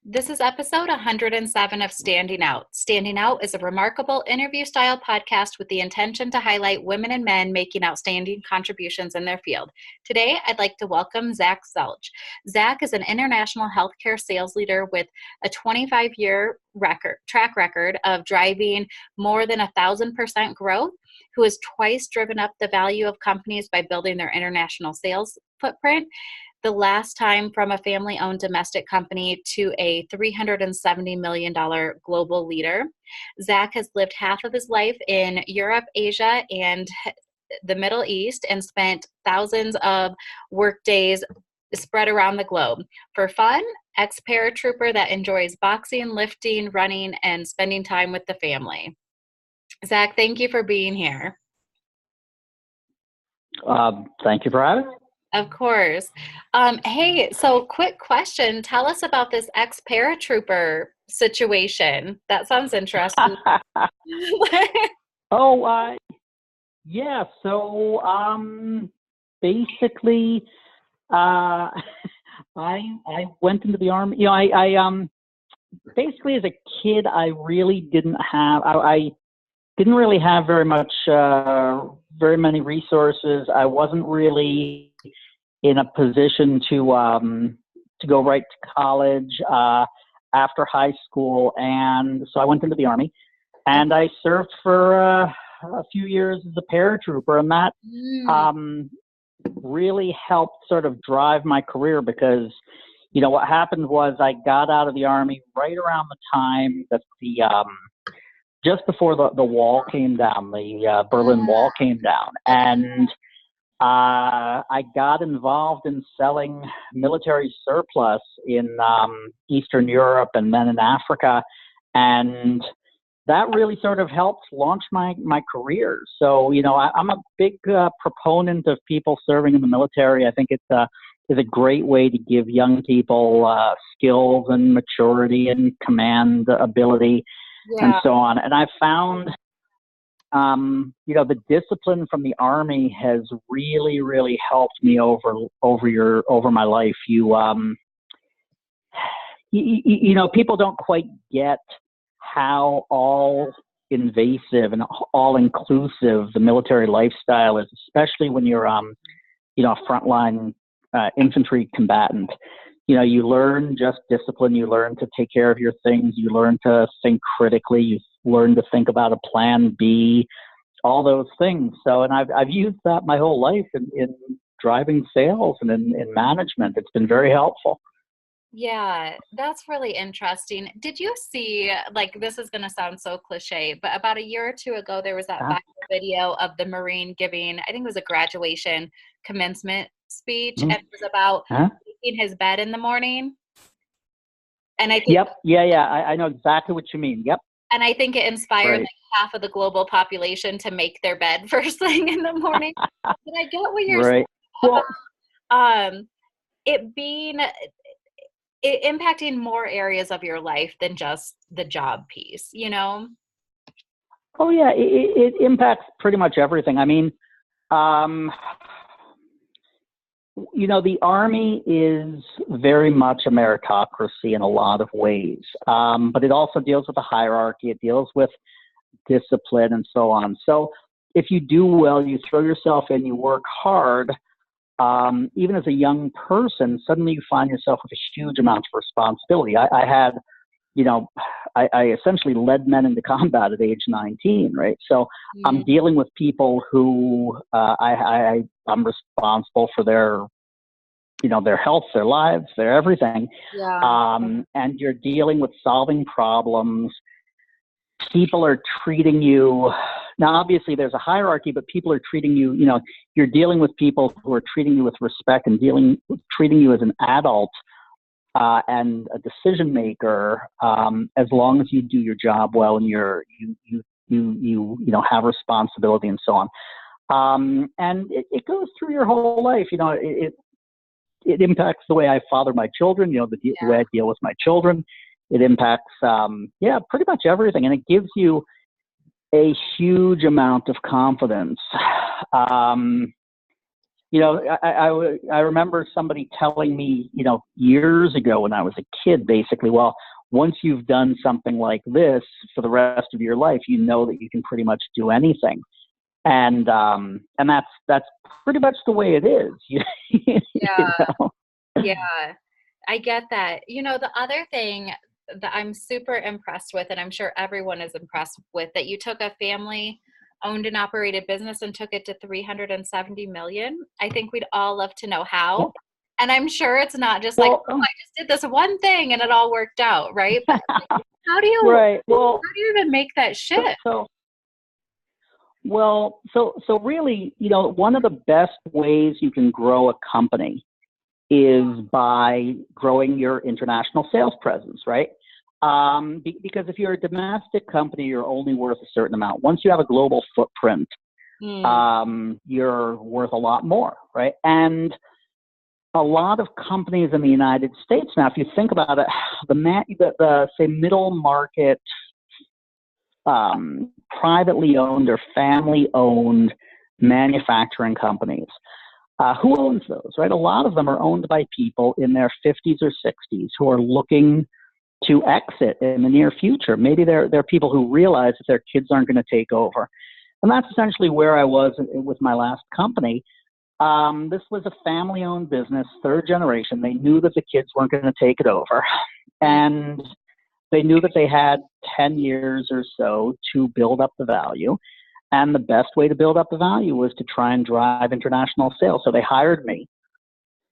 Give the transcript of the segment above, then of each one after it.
This is episode 107 of Standing Out. Standing Out is a remarkable interview style podcast with the intention to highlight women and men making outstanding contributions in their field. Today, I'd like to welcome Zach Selch. Zach is an international healthcare sales leader with a 25-year track record of driving more than 1,000% growth, who has twice driven up the value of companies by building their international sales footprint. The last time from a family-owned domestic company to a $370 million global leader. Zach has lived half of his life in Europe, Asia, and the Middle East and spent thousands of work days spread around the globe. For fun, ex-paratrooper that enjoys boxing, lifting, running, and spending time with the family. Zach, thank you for being here. Thank you for having me. Of course. Hey, so quick question. Tell us about this ex-paratrooper situation. That sounds interesting. Yeah. So, basically, I went into the Army. I basically as a kid, I really didn't have. I didn't really have very many resources. I wasn't really in a position to go right to college after high school, and so I went into the Army, and I served for a few years as a paratrooper, and that really helped sort of drive my career because, what happened was I got out of the Army right around the time that just before the wall came down, the Berlin Wall came down, and I got involved in selling military surplus in Eastern Europe and then in Africa, and that really sort of helped launch my career. So, I'm a big proponent of people serving in the military. I think it's a great way to give young people skills and maturity and command ability and so on. And I found the discipline from the Army has really, really helped me over my life. People don't quite get how all invasive and all inclusive the military lifestyle is, especially when you're, a frontline infantry combatant. You learn just discipline, you learn to take care of your things, you learn to think critically, you learn to think about a plan B, all those things. So, and I've used that my whole life in driving sales and in management. It's been very helpful. Yeah, that's really interesting. Did you see, this is going to sound so cliche, but about a year or two ago, there was that viral video of the Marine giving, I think it was a graduation commencement speech, and it was about making his bed in the morning. And I think, I know exactly what you mean. Yep. And I think it inspired half of the global population to make their bed first thing in the morning. But I get what you're saying about it impacting more areas of your life than just the job piece, Oh yeah, it impacts pretty much everything. I mean, the Army is very much a meritocracy in a lot of ways, but it also deals with a hierarchy. It deals with discipline and so on. So if you do well, you throw yourself in, you work hard, even as a young person, suddenly you find yourself with a huge amount of responsibility. I had, I essentially led men into combat at age 19, right? So I'm dealing with people who I'm responsible for their health, their lives, their everything. Yeah. And you're dealing with solving problems. People are treating you, now obviously there's a hierarchy, but people are treating you, you're dealing with people who are treating you with respect and treating you as an adult and a decision maker, as long as you do your job well and you have responsibility and so on. And it goes through your whole life. It impacts the way I father my children, the way I deal with my children. It impacts, pretty much everything. And it gives you a huge amount of confidence. I remember somebody telling me, years ago when I was a kid, basically, well, once you've done something like this for the rest of your life, you know that you can pretty much do anything. And that's pretty much the way it is. Yeah. Yeah. I get that. The other thing that I'm super impressed with, and I'm sure everyone is impressed with, that you took a family owned and operated business and took it to 370 million. I think we'd all love to know how. And I'm sure it's not just like, oh, I just did this one thing and it all worked out, right? But how do you right. Well, how do you even make that shift? So really, one of the best ways you can grow a company is by growing your international sales presence, right? Because if you're a domestic company, you're only worth a certain amount. Once you have a global footprint, you're worth a lot more, right? And a lot of companies in the United States now, if you think about it, the say middle market, privately owned or family owned manufacturing companies. Who owns those, right? A lot of them are owned by people in their 50s or 60s who are looking to exit in the near future. Maybe they're people who realize that their kids aren't going to take over. And that's essentially where I was with my last company. This was a family-owned business, third generation. They knew that the kids weren't going to take it over. And they knew that they had 10 years or so to build up the value. And the best way to build up the value was to try and drive international sales. So they hired me.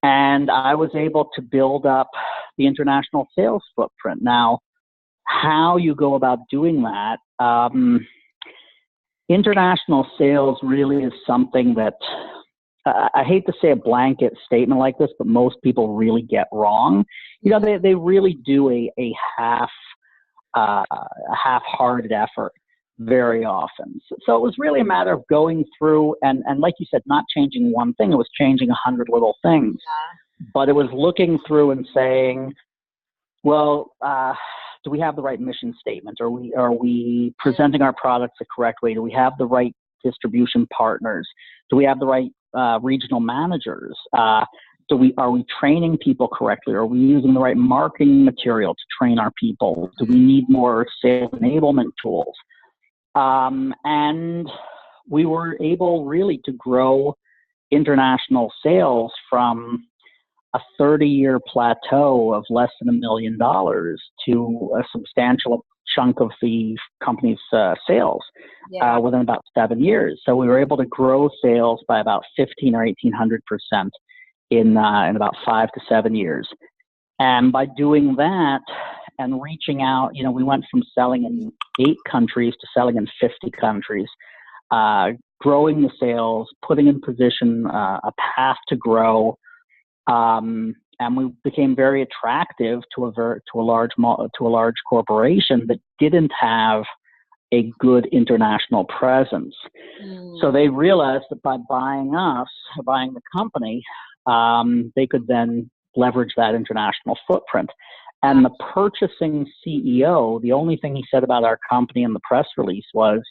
And I was able to build up the international sales footprint. Now, how you go about doing that, international sales really is something that, I hate to say a blanket statement like this, but most people really get wrong. They really do a half-hearted effort very often. So it was really a matter of going through and like you said, not changing one thing. It was changing 100 little things. Yeah. But it was looking through and saying, well, do we have the right mission statement? Are we presenting our products the correct way? Do we have the right distribution partners? Do we have the right regional managers? Are we training people correctly? Are we using the right marketing material to train our people? Do we need more sales enablement tools? And we were able really to grow international sales from a 30-year plateau of less than $1 million to a substantial chunk of the company's sales within about 7 years. So we were able to grow sales by about 1,500 or 1,800% in about 5 to 7 years. And by doing that and reaching out, we went from selling in 8 countries to selling in 50 countries, growing the sales, putting in position a path to grow. And we became very attractive to a large corporation that didn't have a good international presence. So they realized that by buying the company, they could then leverage that international footprint. And the purchasing CEO, the only thing he said about our company in the press release was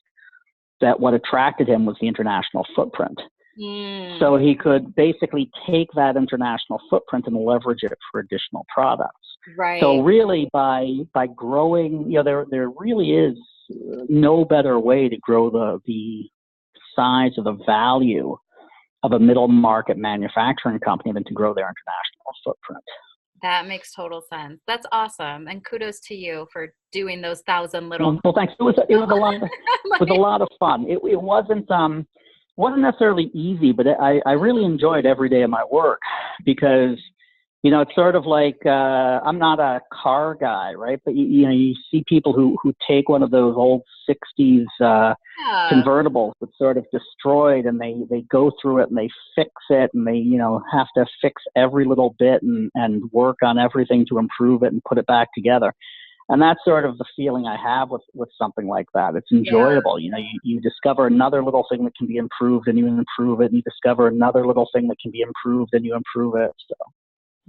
that what attracted him was the international footprint. So he could basically take that international footprint and leverage it for additional products. Right. So really by growing, there really is no better way to grow the size of the value of a middle market manufacturing company than to grow their international footprint. That makes total sense. That's awesome. And kudos to you for doing those 1,000 little. Well, thanks. It was a lot of fun. It wasn't necessarily easy, but I really enjoyed every day of my work because, it's sort of like, I'm not a car guy, right? But you see people who take one of those old 60s convertibles that's sort of destroyed and they go through it and they fix it and they, have to fix every little bit and work on everything to improve it and put it back together. And that's sort of the feeling I have with something like that. It's enjoyable. Yeah. You discover another little thing that can be improved and you improve it, and you discover another little thing that can be improved and you improve it. So.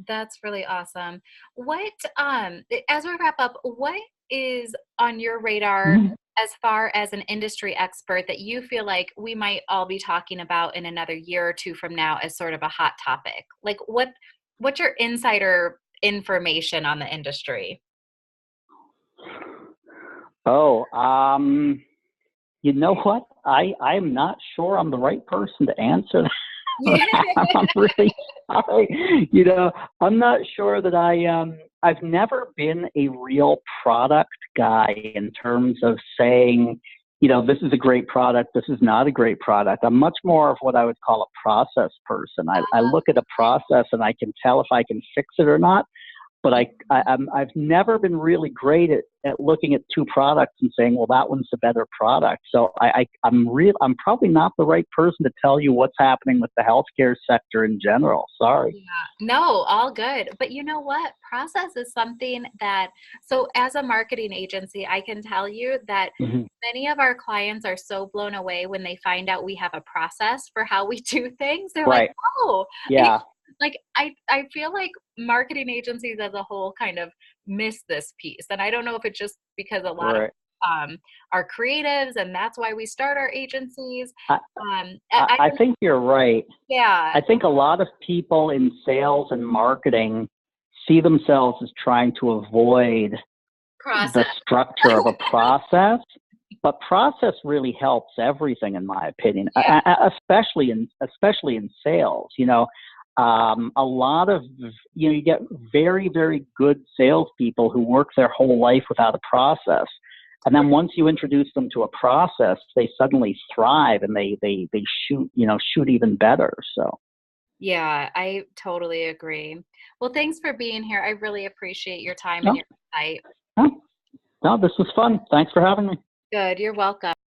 That's really awesome. What, as we wrap up, what is on your radar Mhm. as far as an industry expert that you feel like we might all be talking about in another year or two from now as sort of a hot topic? Like what's your insider information on the industry? Oh, you know what? I'm not sure I'm the right person to answer Yeah. that. I'm really sorry. I'm not sure that I've never been a real product guy in terms of saying, this is a great product, this is not a great product. I'm much more of what I would call a process person. I look at a process and I can tell if I can fix it or not, but I've never been really great at looking at two products and saying, well, that one's the better product. So I'm probably not the right person to tell you what's happening with the healthcare sector in general. Sorry. Yeah. No, all good. But you know what? Process is something that, so as a marketing agency, I can tell you that Mhm. many of our clients are so blown away when they find out we have a process for how we do things. They're like, Right. oh, I, Yeah. like I feel like marketing agencies as a whole kind of miss this piece. And I don't know if it's just because a lot of Right. are creatives and that's why we start our agencies. I, I I don't, think you're right. yeah, I think a lot of people in sales and marketing see themselves as trying to avoid the process. structure of a process, but process really helps everything, in my opinion, Yeah. especially in sales. A lot of you get very, very good salespeople who work their whole life without a process, and then once you introduce them to a process, they suddenly thrive and they shoot even better. So. Yeah, I totally agree. Well, thanks for being here. I really appreciate your time and No, your insight. no, no, this was fun. Thanks for having me. Good. You're welcome.